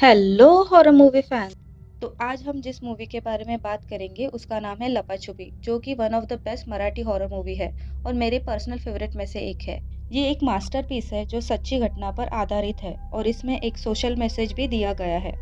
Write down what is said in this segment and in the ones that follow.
Hello horror movie fan. तो आज हम जिस मूवी के बारे में बात करेंगे उसका नाम है लपाछुपी, जो कि one of the best Marathi horror movie है और मेरे पर्सनल फेवरेट में से एक है। ये एक मास्टरपीस है जो सच्ची घटना पर आधारित है और इसमें एक सोशल मैसेज भी दिया गया है।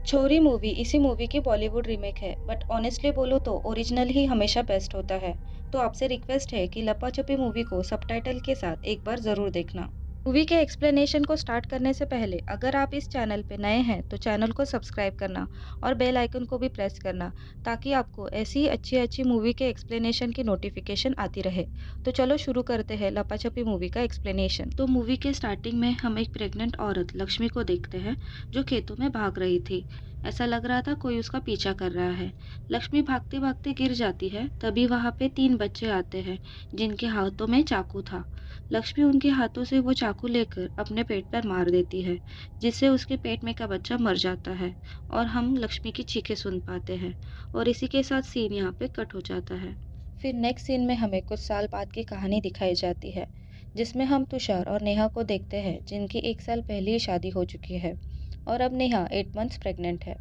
छोरी मूवी इसी मूवी की बॉलीवुड रीमेक है, बट ऑनेस्टली बोलो तो ओरिजिनल ही हमेशा बेस्ट होता है। तो आपसे रिक्वेस्ट है कि लपाछुपी मूवी को सबटाइटल के साथ एक बार जरूर देखना। मूवी के एक्सप्लेनेशन को स्टार्ट करने से पहले अगर आप इस चैनल पे नए हैं तो चैनल को सब्सक्राइब करना और बेल आइकन को भी प्रेस करना, ताकि आपको ऐसी ही अच्छी अच्छी मूवी के एक्सप्लेनेशन की नोटिफिकेशन आती रहे। तो चलो शुरू करते हैं लपाछपी मूवी का एक्सप्लेनेशन। तो मूवी के स्टार्टिंग में हम एक प्रेग्नेंट औरत लक्ष्मी को देखते हैं जो खेतों में भाग रही थी। ऐसा लग रहा था कोई उसका पीछा कर रहा है। लक्ष्मी भागते भागते गिर जाती है, तभी वहां पे तीन बच्चे आते हैं जिनके हाथों में चाकू था। लक्ष्मी उनके हाथों से वो चाकू लेकर अपने पेट पर मार देती है, जिससे उसके पेट में का बच्चा मर जाता है और हम लक्ष्मी की चीखें सुन पाते हैं। और इसी के साथ सीन यहाँ पे कट हो जाता है। फिर नेक्स्ट सीन में हमें कुछ साल बाद की कहानी दिखाई जाती है, जिसमें हम तुषार और नेहा को देखते हैं जिनकी एक साल पहले ही शादी हो चुकी है और अब नेहा 8 मंथ्स प्रेग्नेंट है।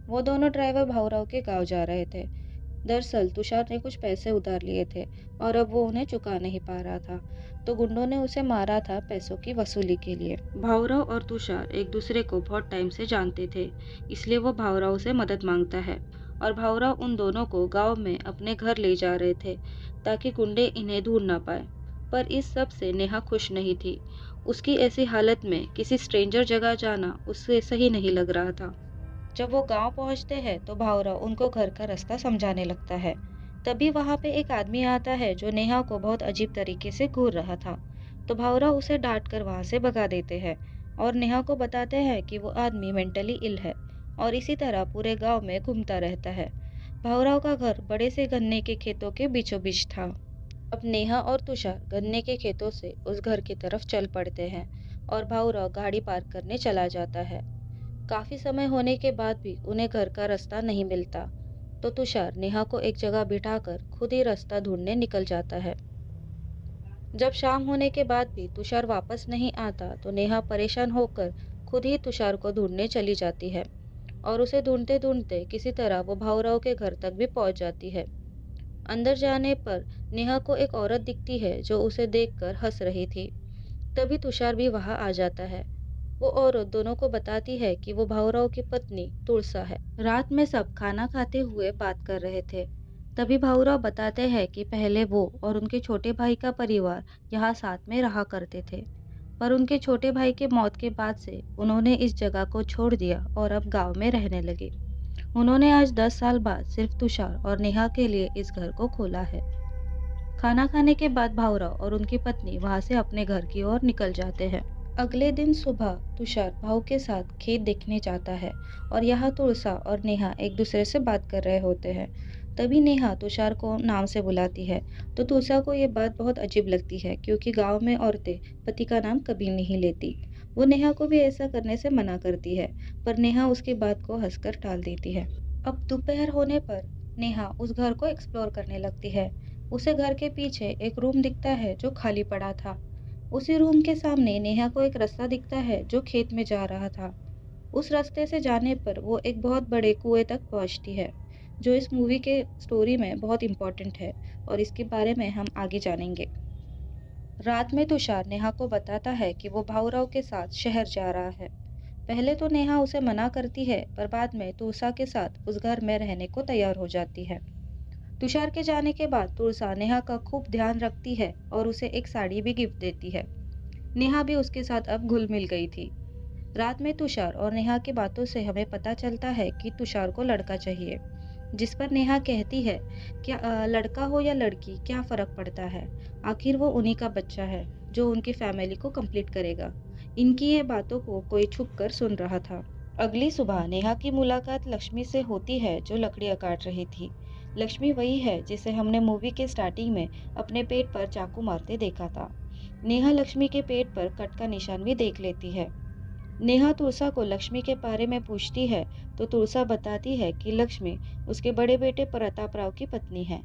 वो दोनों ड्राइवर भाऊराव के गांव जा रहे थे। दरअसल तुषार ने कुछ पैसे उधार लिए थे और अब वो उन्हें चुका नहीं पा रहा था, तो गुंडों ने उसे मारा था पैसों की वसूली के लिए। भाऊराव और तुषार एक दूसरे को बहुत टाइम से जानते थे, इसलिए वो भाऊराव से मदद मांगता है और भाऊराव उन दोनों को गांव में अपने घर ले जा रहे थे ताकि गुंडे इन्हें ढूंढ ना पाए। पर इस सब से नेहा खुश नहीं थी। उसकी ऐसी हालत में किसी स्ट्रेंजर जगह जाना उससे सही नहीं लग रहा था। जब वो गांव पहुंचते हैं तो भावरा उनको घर का रास्ता समझाने लगता है। तभी वहां पे एक आदमी आता है जो नेहा को बहुत अजीब तरीके से घूर रहा था। तो भावरा उसे डांट कर वहां से भगा देते हैं और नेहा को बताते हैं कि वो आदमी मेंटली इल है और इसी तरह पूरे गांव में घूमता रहता है। भावराव का घर बड़े से गन्ने के खेतों के बीचों बीच था। अब नेहा और तुषार गन्ने के खेतों से उस घर की तरफ चल पड़ते हैं और भावराव गाड़ी पार्क करने चला जाता है। काफी समय होने के बाद भी उन्हें घर का रास्ता नहीं मिलता, तो तुषार नेहा को एक जगह बिठाकर खुद ही रास्ता ढूंढने निकल जाता है। जब शाम होने के बाद भी तुषार वापस नहीं आता तो नेहा परेशान होकर खुद ही तुषार को ढूंढने चली जाती है और उसे ढूंढते ढूंढते किसी तरह वो भाऊराव के घर तक भी पहुंच जाती है। अंदर जाने पर नेहा को एक औरत दिखती है जो उसे देखकर हंस रही थी। तभी तुषार भी वहां आ जाता है। वो औरत दोनों को बताती है कि वो भाऊराव की पत्नी तुलसा है। रात में सब खाना खाते हुए बात कर रहे थे। तभी भाऊराव बताते हैं कि पहले वो और उनके छोटे भाई का परिवार यहाँ साथ में रहा करते थे, पर उनके छोटे भाई के मौत के बाद से उन्होंने इस जगह को छोड़ दिया और अब गांव में रहने लगे। उन्होंने आज 10 साल बाद सिर्फ तुषार और नेहा के लिए इस घर को खोला है। खाना खाने के बाद भाऊराव और उनकी पत्नी वहां से अपने घर की ओर निकल जाते हैं। अगले दिन सुबह तुषार भाऊ के साथ खेत देखने जाता है और यहाँ तुलसा और नेहा एक दूसरे से बात कर रहे होते हैं। तभी नेहा तुषार को नाम से बुलाती है, तो तुलसा को ये बात बहुत अजीब लगती है क्योंकि गांव में औरतें पति का नाम कभी नहीं लेती। वो नेहा को भी ऐसा करने से मना करती है, पर नेहा उसकी बात को हंसकर टाल देती है। अब दोपहर होने पर नेहा उस घर को एक्सप्लोर करने लगती है। उसे घर के पीछे एक रूम दिखता है जो खाली पड़ा था। उसी रूम के सामने नेहा को एक रास्ता दिखता है जो खेत में जा रहा था। उस रास्ते से जाने पर वो एक बहुत बड़े कुएं तक पहुंचती है, जो इस मूवी के स्टोरी में बहुत इम्पोर्टेंट है और इसके बारे में हम आगे जानेंगे। रात में तुषार नेहा को बताता है कि वो भाऊराव के साथ शहर जा रहा है। पहले तो नेहा उसे मना करती है, पर बाद में तुलसा के साथ उस घर में रहने को तैयार हो जाती है। तुषार के जाने के बाद तुलसा नेहा का खूब ध्यान रखती है और उसे एक साड़ी भी गिफ्ट देती है। नेहा भी उसके साथ अब घुल मिल गई थी। रात में तुषार और नेहा की बातों से हमें पता चलता है कि तुषार को लड़का चाहिए, जिस पर नेहा कहती है क्या लड़का हो या लड़की क्या फर्क पड़ता है, आखिर वो उन्हीं का बच्चा है जो उनकी फैमिली को कंप्लीट करेगा। इनकी ये बातों को कोई छुप कर सुन रहा था। अगली सुबह नेहा की मुलाकात लक्ष्मी से होती है जो लकड़ियां काट रही थी। लक्ष्मी वही है जिसे हमने मूवी के स्टार्टिंग में अपने पेट पर चाकू मारते देखा था। नेहा लक्ष्मी के पेट पर कट का निशान भी देख लेती है। नेहा तुलसा को लक्ष्मी के बारे में पूछती है, तो तुलसा बताती है कि लक्ष्मी उसके बड़े बेटे प्रताप राव की पत्नी है।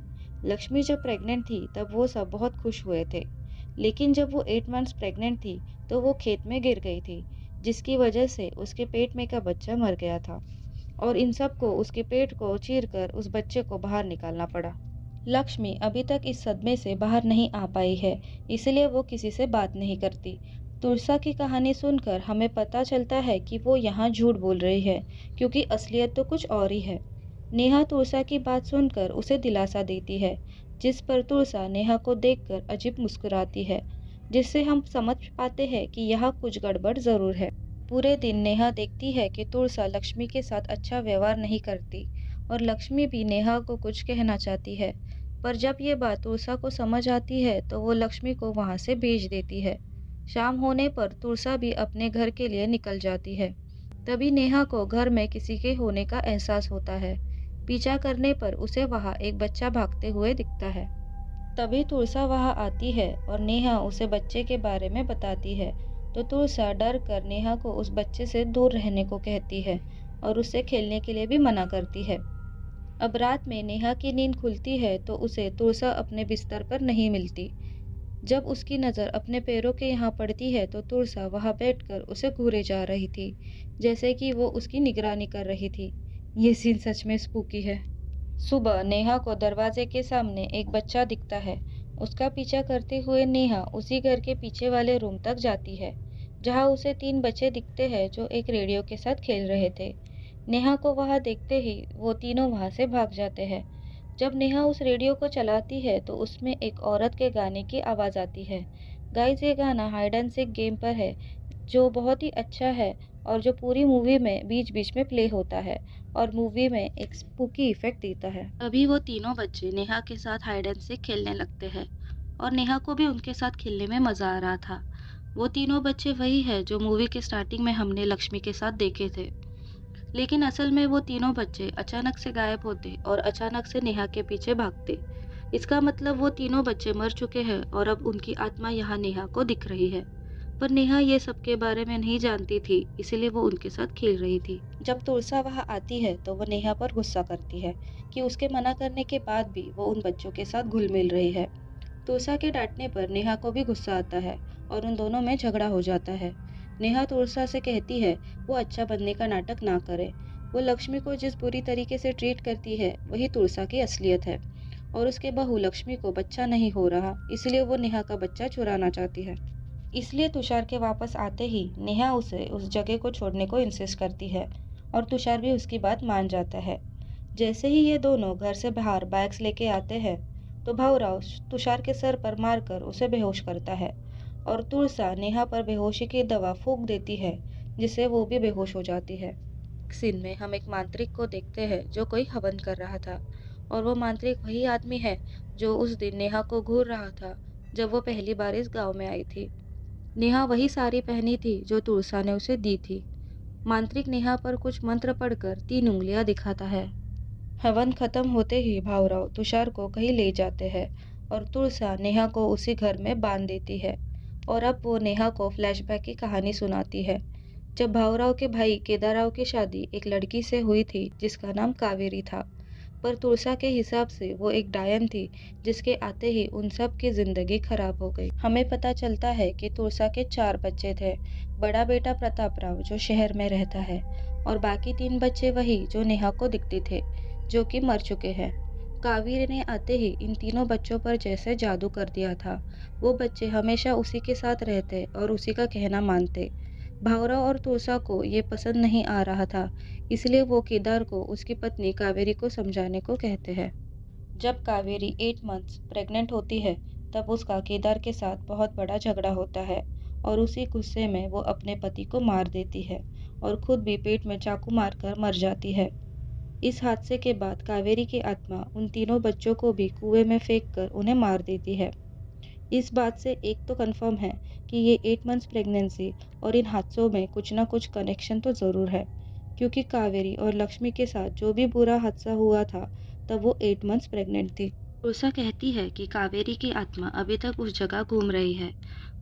लक्ष्मी जब प्रेग्नेंट थी तब वो सब बहुत खुश हुए थे, लेकिन जब वो 8 मंथ्स प्रेग्नेंट थी तो वो खेत में गिर गई थी, जिसकी वजह से उसके पेट में का बच्चा मर गया था और इन सबको उसके पेट को चीरकर उस बच्चे को बाहर निकालना पड़ा। लक्ष्मी अभी तक इस सदमे से बाहर नहीं आ पाई है, इसलिए वो किसी से बात नहीं करती। तुलसा की कहानी सुनकर हमें पता चलता है कि वो यहाँ झूठ बोल रही है, क्योंकि असलियत तो कुछ और ही है। नेहा तुलसा की बात सुनकर उसे दिलासा देती है, जिस पर तुलसा नेहा को देखकर अजीब मुस्कुराती है, जिससे हम समझ पाते हैं कि यहाँ कुछ गड़बड़ जरूर है। पूरे दिन नेहा देखती है कि तुलसा लक्ष्मी के साथ अच्छा व्यवहार नहीं करती और लक्ष्मी भी नेहा को कुछ कहना चाहती है, पर जब ये बात तुलसा को समझ आती है तो वो लक्ष्मी को वहां से भेज देती है। शाम होने पर तुलसा भी अपने घर के लिए निकल जाती है। तभी नेहा को घर में किसी के होने का एहसास होता है। पीछा करने पर उसे वहां एक बच्चा भागते हुए दिखता है। तभी तुलसा वहां आती है और नेहा उसे बच्चे के बारे में बताती है, तो तुलसा डर कर नेहा को उस बच्चे से दूर रहने को कहती है और उससे खेलने के लिए भी मना करती है। अब रात में नेहा की नींद खुलती है तो उसे तुलसा अपने बिस्तर पर नहीं मिलती। जब उसकी नज़र अपने पैरों के यहाँ पड़ती है तो तुलसा वहाँ बैठकर उसे घूरे जा रही थी, जैसे कि वो उसकी निगरानी कर रही थी। ये सीन सच में स्पूकी है। सुबह नेहा को दरवाजे के सामने एक बच्चा दिखता है। उसका पीछा करते हुए नेहा उसी घर के पीछे वाले रूम तक जाती है, जहाँ उसे 3 बच्चे दिखते हैं जो एक रेडियो के साथ खेल रहे थे। नेहा को वहां देखते ही वो तीनों वहां से भाग जाते हैं। जब नेहा उस रेडियो को चलाती है तो उसमें एक औरत के गाने की आवाज आती है। गाइस, ये गाना हाइड एंड सीक गेम पर है, जो बहुत ही अच्छा है और जो पूरी मूवी में बीच बीच में प्ले होता है और मूवी में एक स्पूकी इफेक्ट देता है। अभी वो तीनों बच्चे नेहा के साथ हाइड एंड सीक खेलने लगते हैं और नेहा को भी उनके साथ खेलने में मजा आ रहा था। वो तीनों बच्चे वही है जो मूवी के स्टार्टिंग में हमने लक्ष्मी के साथ देखे थे, लेकिन असल में वो तीनों बच्चे अचानक से गायब होते और अचानक से नेहा के पीछे भागते। इसका मतलब वो तीनों बच्चे मर चुके हैं और अब उनकी आत्मा यहाँ नेहा को दिख रही है। पर नेहा ये सब के बारे में नहीं जानती थी, इसीलिए वो उनके साथ खेल रही थी। जब तुलसा वहाँ आती है तो वो नेहा पर गुस्सा करती है कि उसके मना करने के बाद भी वो उन बच्चों के साथ घुल मिल रही है। तुलसा के डांटने पर नेहा को भी गुस्सा आता है और उन दोनों में झगड़ा हो जाता है। नेहा तुलसा से कहती है वो अच्छा बनने का नाटक ना करे। वो लक्ष्मी को जिस बुरी तरीके से ट्रीट करती है वही तुलसा की असलियत है और उसके बहू लक्ष्मी को बच्चा नहीं हो रहा, इसलिए वो नेहा का बच्चा चुराना चाहती है। इसलिए तुषार के वापस आते ही नेहा उसे उस जगह को छोड़ने को इंसिस्ट करती है और तुषार भी उसकी बात मान जाता है। जैसे ही ये दोनों घर से बाहर बैग्स लेके आते हैं तो भाऊराव तुषार के सर पर मारकर उसे बेहोश करता है और तुलसा नेहा पर बेहोशी की दवा फूंक देती है, जिससे वो भी बेहोश हो जाती है। सीन में हम एक मांत्रिक को देखते हैं जो कोई हवन कर रहा था और वो मांत्रिक वही आदमी है जो उस दिन नेहा को घूर रहा था जब वो पहली बार इस गांव में आई थी। नेहा वही साड़ी पहनी थी जो तुलसा ने उसे दी थी। मांत्रिक नेहा पर कुछ मंत्र पढ़कर 3 उंगलियां दिखाता है। हवन खत्म होते ही भाऊराव तुषार को कहीं ले जाते हैं और तुलसा नेहा को उसी घर में बांध देती है और अब वो नेहा को फ्लैशबैक की कहानी सुनाती है, जब भाऊराव के भाई केदारराव की शादी एक लड़की से हुई थी जिसका नाम कावेरी था। पर तुलसा के हिसाब से वो एक डायन थी, जिसके आते ही उन सब की जिंदगी खराब हो गई। हमें पता चलता है कि तुलसा के 4 बच्चे थे। बड़ा बेटा प्रताप राव जो शहर में रहता है और बाकी 3 बच्चे वही जो नेहा को दिखते थे, जो कि मर चुके हैं। कावेरी ने आते ही इन तीनों बच्चों पर जैसे जादू कर दिया था। वो बच्चे हमेशा उसी के साथ रहते और उसी का कहना मानते। भावरा और तुलसा को ये पसंद नहीं आ रहा था, इसलिए वो केदार को उसकी पत्नी कावेरी को समझाने को कहते हैं। जब कावेरी 8 मंथ्स प्रेग्नेंट होती है तब उसका केदार के साथ बहुत बड़ा झगड़ा होता है और उसी गुस्से में वो अपने पति को मार देती है और खुद भी पेट में चाकू मारकर मर जाती है। इस हादसे के बाद कावेरी की आत्मा उन तीनों बच्चों को भी कुएं में फेंक कर उन्हें मार देती है। इस बात से एक तो कंफर्म है कि ये 8 मंथ्स प्रेगनेंसी और इन हादसों में कुछ ना कुछ कनेक्शन तो ज़रूर है, क्योंकि कावेरी और लक्ष्मी के साथ जो भी बुरा हादसा हुआ था तब वो 8 मंथ्स प्रेग्नेंट थी। तुलसा कहती है कि कावेरी की आत्मा अभी तक उस जगह घूम रही है।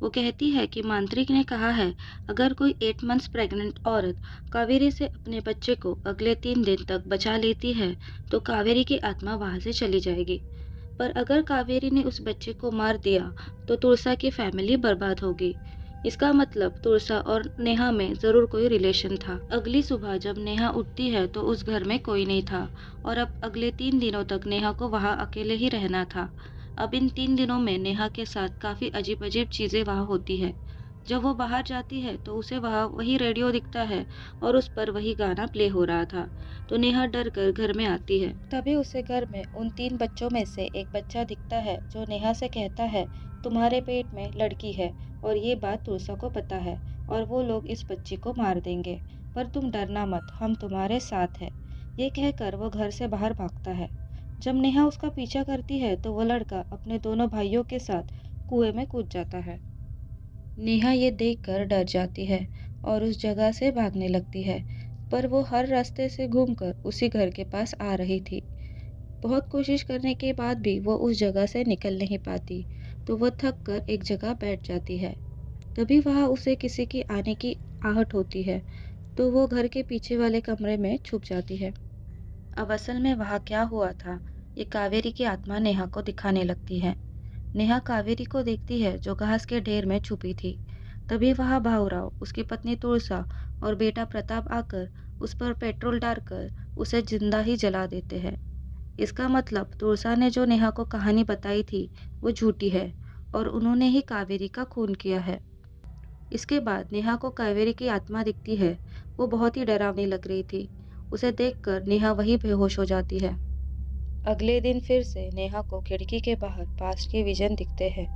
वो कहती है कि मांत्रिक ने कहा है अगर कोई 8 मंथ्स प्रेग्नेंट औरत कावेरी से अपने बच्चे को अगले 3 दिन तक बचा लेती है तो कावेरी की आत्मा वहां से चली जाएगी। पर अगर कावेरी ने उस बच्चे को मार दिया तो तुलसा की फैमिली बर्बाद होगी। इसका मतलब तुलसा और नेहा में जरूर कोई रिलेशन था। अगली सुबह जब नेहा उठती है तो उस घर में कोई नहीं था और अब अगले 3 दिनों तक नेहा को वहाँ अकेले ही रहना था। अब इन 3 दिनों में नेहा के साथ काफी अजीब अजीब चीजें वहाँ होती है। जब वो बाहर जाती है तो उसे वहाँ वही रेडियो दिखता है और उस पर वही गाना प्ले हो रहा था। तो नेहा डर कर घर में आती है। तभी उसे घर में उन 3 बच्चों में से एक बच्चा दिखता है जो नेहा से कहता है, तुम्हारे पेट में लड़की है और ये बात तुलसा को पता है और वो लोग इस बच्ची को मार देंगे, पर तुम डरना मत, हम तुम्हारे साथ हैं। ये कहकर वो घर से बाहर भागता है। जब नेहा उसका पीछा करती है तो वो लड़का अपने दोनों भाइयों के साथ कुएं में कूद जाता है। नेहा ये देखकर डर जाती है और उस जगह से भागने लगती है, पर वो हर रास्ते से घूमकर उसी घर के पास आ रही थी। बहुत कोशिश करने के बाद भी वो उस जगह से निकल नहीं पाती, तो वो थक कर एक जगह बैठ जाती है। तभी वहाँ उसे किसी की आने की आहट होती है, तो वो घर के पीछे वाले कमरे में छुप जाती है। अब असल में वहाँ क्या हुआ था, ये कावेरी की आत्मा नेहा को दिखाने लगती है। नेहा कावेरी को देखती है जो घास के ढेर में छुपी थी। तभी वहाँ भाऊराव, उसकी पत्नी तुलसा और बेटा प्रताप आकर उस पर पेट्रोल डालकर उसे जिंदा ही जला देते हैं। इसका मतलब तुलसा ने जो नेहा को कहानी बताई थी वो झूठी है और उन्होंने ही कावेरी का खून किया है। इसके बाद नेहा को कावेरी की आत्मा दिखती है। वो बहुत ही डरावनी लग रही थी। उसे देखकर नेहा वही बेहोश हो जाती है। अगले दिन फिर से नेहा को खिड़की के बाहर पास्ट के विजन दिखते हैं,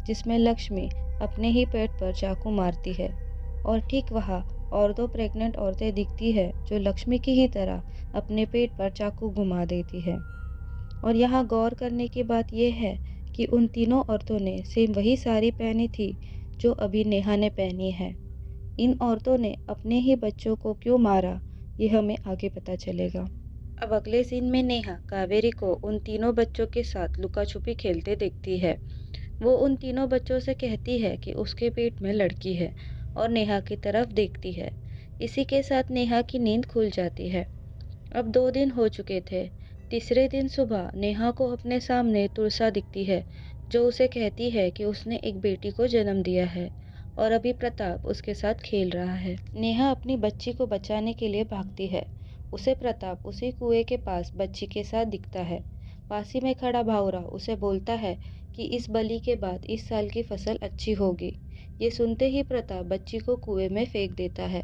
जिसमें लक्ष्मी अपने ही पेट पर चाकू मारती है और ठीक वहाँ और 2 प्रेग्नेंट औरतें दिखती है जो लक्ष्मी की ही तरह अपने पेट पर चाकू घुमा देती है। और यहाँ गौर करने की बात यह है कि उन तीनों औरतों ने सेम वही साड़ी पहनी थी जो अभी नेहा ने पहनी है। इन औरतों ने अपने ही बच्चों को क्यों मारा, ये हमें आगे पता चलेगा। अब अगले सीन में नेहा कावेरी को उन तीनों बच्चों के साथ लुका छुपी खेलते देखती है। वो उन तीनों बच्चों से कहती है कि उसके पेट में लड़की है और नेहा की तरफ देखती है। इसी के साथ नेहा की नींद खुल जाती है। अब 2 दिन हो चुके थे। तीसरे दिन सुबह नेहा को अपने सामने तुलसा दिखती है जो उसे कहती है कि उसने एक बेटी को जन्म दिया है और अभी प्रताप उसके साथ खेल रहा है। नेहा अपनी बच्ची को बचाने के लिए भागती है। उसे प्रताप उसी कुएं के पास बच्ची के साथ दिखता है। पास ही में खड़ा भावरा उसे बोलता है कि इस बलि के बाद इस साल की फसल अच्छी होगी। ये सुनते ही प्रताप बच्ची को कुएं में फेंक देता है।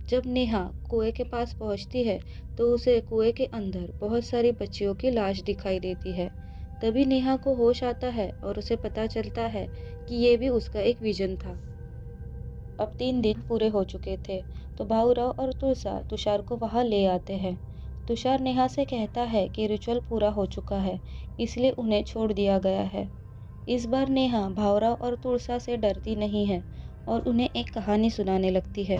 जब नेहा कुएं के पास पहुंचती है तो उसे कुएं के अंदर बहुत सारी बच्चियों की लाश दिखाई देती है। तभी नेहा को होश आता है और उसे पता चलता है कि ये भी उसका एक विजन था। अब 3 दिन पूरे हो चुके थे, तो भाऊराव और तुलसा तुषार को वहां ले आते हैं। तुषार नेहा से कहता है कि रिचुअल पूरा हो चुका है, इसलिए उन्हें छोड़ दिया गया है। इस बार नेहा भाऊराव और तुलसा से डरती नहीं है और उन्हें एक कहानी सुनाने लगती है।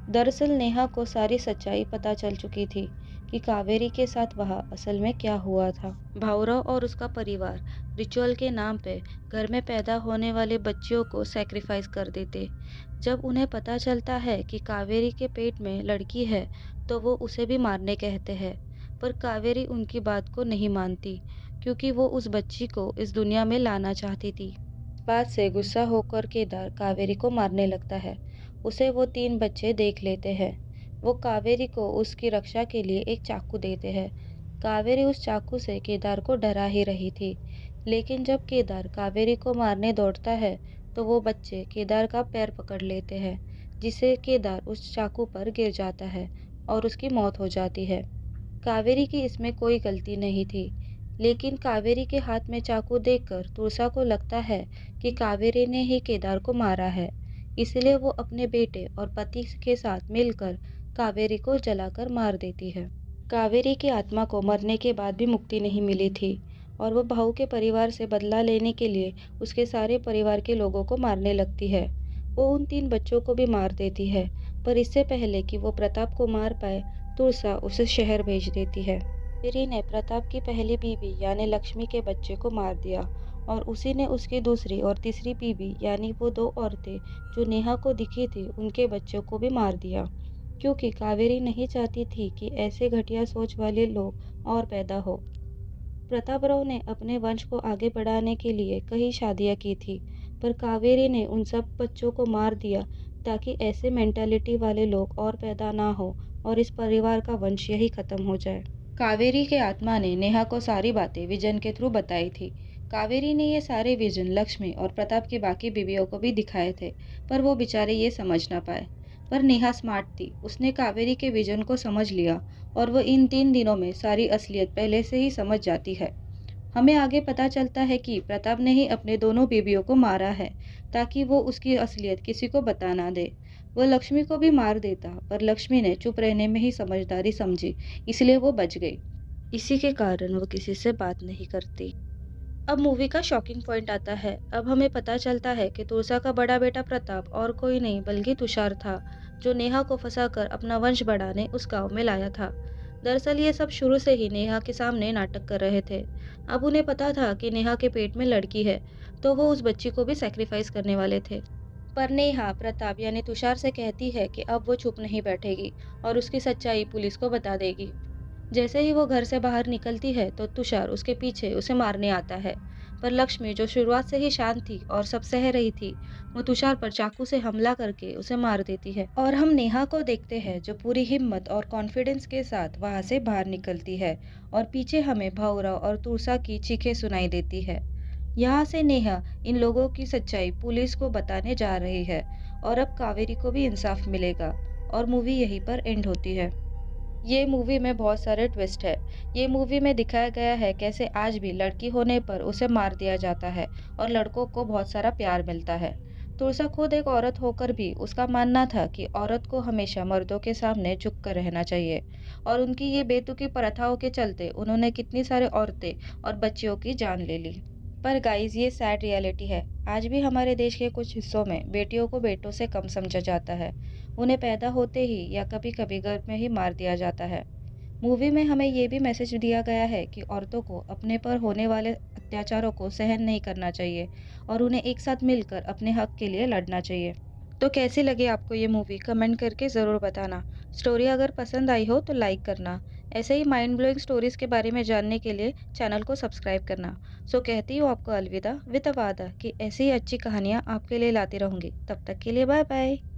दरअसल नेहा को सारी सच्चाई पता चल चुकी थी कि कावेरी के साथ वहाँ असल में क्या हुआ था। भाऊराव और उसका परिवार रिचुअल के नाम पे घर में पैदा होने वाले बच्चियों को सैक्रिफाइस कर देते। जब उन्हें पता चलता है कि कावेरी के पेट में लड़की है तो वो उसे भी मारने कहते हैं, पर कावेरी उनकी बात को नहीं मानती क्योंकि वो उस बच्ची को इस दुनिया में लाना चाहती थी। इस बात से गुस्सा होकर केदार कावेरी को मारने लगता है। उसे वो 3 बच्चे देख लेते हैं। वो कावेरी को उसकी रक्षा के लिए एक चाकू देते हैं। कावेरी उस चाकू से केदार को डरा ही रही थी, लेकिन जब केदार कावेरी को मारने दौड़ता है तो वो बच्चे केदार का पैर पकड़ लेते हैं, जिससे केदार उस चाकू पर गिर जाता है और उसकी मौत हो जाती है। कावेरी की इसमें कोई गलती नहीं थी, लेकिन कावेरी के हाथ में चाकू देखकर तुलसा को लगता है कि कावेरी ने ही केदार को मारा है। इसलिए वो अपने बेटे और पति के साथ मिलकर कावेरी को जलाकर मार देती है। कावेरी की आत्मा को मरने के बाद भी मुक्ति नहीं मिली थी और वो बहू के परिवार से बदला लेने के लिए उसके सारे परिवार के लोगों को मारने लगती है। वो उन 3 बच्चों को भी मार देती है, पर इससे पहले कि वो प्रताप को मार पाए तुलसा उसे शहर भेज देती है। कावेरी ने प्रताप की पहली बीवी यानी लक्ष्मी के बच्चे को मार दिया और उसी ने उसकी दूसरी और तीसरी बीवी यानी वो 2 औरतें जो नेहा को दिखी थी उनके बच्चों को भी मार दिया, क्योंकि कावेरी नहीं चाहती थी कि ऐसे घटिया सोच वाले लोग और पैदा हो। प्रतापराव ने अपने वंश को आगे बढ़ाने के लिए कई शादियां की थी, पर कावेरी ने उन सब बच्चों को मार दिया ताकि ऐसे मेंटालिटी वाले लोग और पैदा ना हो और इस परिवार का वंश यही खत्म हो जाए। कावेरी के आत्मा ने नेहा को सारी बातें विजन के थ्रू बताई थी। कावेरी ने ये सारे विजन लक्ष्मी और प्रताप की बाकी बीवियों को भी दिखाए थे, पर वो बेचारे ये समझ ना पाए। पर नेहा स्मार्ट थी, उसने कावेरी के विजन को समझ लिया और वो इन 3 दिनों में सारी असलियत पहले से ही समझ जाती है। हमें आगे पता चलता है कि प्रताप ने ही अपने दोनों बीवियों को मारा है ताकि वो उसकी असलियत किसी को बता ना दे। वो लक्ष्मी को भी मार देता, पर लक्ष्मी ने चुप रहने में ही समझदारी समझी, इसलिए वो बच गई। इसी के कारण वो किसी से बात नहीं करती। अब मूवी का शॉकिंग पॉइंट आता है। अब हमें पता चलता है कि तुलसा का बड़ा बेटा प्रताप और कोई नहीं बल्कि तुषार था, जो नेहा को फंसाकर अपना वंश बढ़ाने उस गांव में लाया था। दरअसल ये सब शुरू से ही नेहा के सामने नाटक कर रहे थे। अब उन्हें पता था कि नेहा के पेट में लड़की है, तो वो उस बच्ची को भी सैक्रिफाइस करने वाले थे। पर नेहा प्रताप यानी तुषार से कहती है कि अब वो चुप नहीं बैठेगी और उसकी सच्चाई पुलिस को बता देगी। जैसे ही वो घर से बाहर निकलती है तो तुषार उसके पीछे उसे मारने आता है। पर लक्ष्मी, जो शुरुआत से ही शांत थी और सब सह रही थी, वो तुषार पर चाकू से हमला करके उसे मार देती है और हम नेहा को देखते हैं जो पूरी हिम्मत और कॉन्फिडेंस के साथ वहां से बाहर निकलती है और पीछे हमें भौरा और तुलसा की चीखें सुनाई देती है। यहाँ से नेहा इन लोगों की सच्चाई पुलिस को बताने जा रही है और अब कावेरी को भी इंसाफ मिलेगा और मूवी यहीं पर एंड होती है। ये मूवी में बहुत सारे ट्विस्ट है। ये मूवी में दिखाया गया है कैसे आज भी लड़की होने पर उसे मार दिया जाता है और लड़कों को बहुत सारा प्यार मिलता है। तुलसा खुद एक औरत होकर भी उसका मानना था कि औरत को हमेशा मर्दों के सामने झुक कर रहना चाहिए और उनकी ये बेतुकी प्रथाओं के चलते उन्होंने कितनी सारी औरतें और बच्चियों की जान ले ली। पर गाइस, ये सैड रियलिटी है। आज भी हमारे देश के कुछ हिस्सों में बेटियों को बेटों से कम समझा जाता है। उन्हें पैदा होते ही या कभी-कभी गर्भ में ही मार दिया जाता है। मूवी में हमें ये भी मैसेज दिया गया है कि औरतों को अपने पर होने वाले अत्याचारों को सहन नहीं करना चाहिए और उन्हें एक साथ मिलकर अपने हक के लिए लड़ना चाहिए। तो कैसी लगी आपको ये मूवी? कमेंट करके ज़रूर बताना। स्टोरी अगर पसंद आई हो तो लाइक करना। ऐसे ही माइंड ब्लोइंग स्टोरीज़ के बारे में जानने के लिए चैनल को सब्सक्राइब करना। सो कहती हूँ आपको अलविदा विद अ वादा कि ऐसी ही अच्छी कहानियाँ आपके लिए लाती रहूँगी। तब तक के लिए बाय बाय।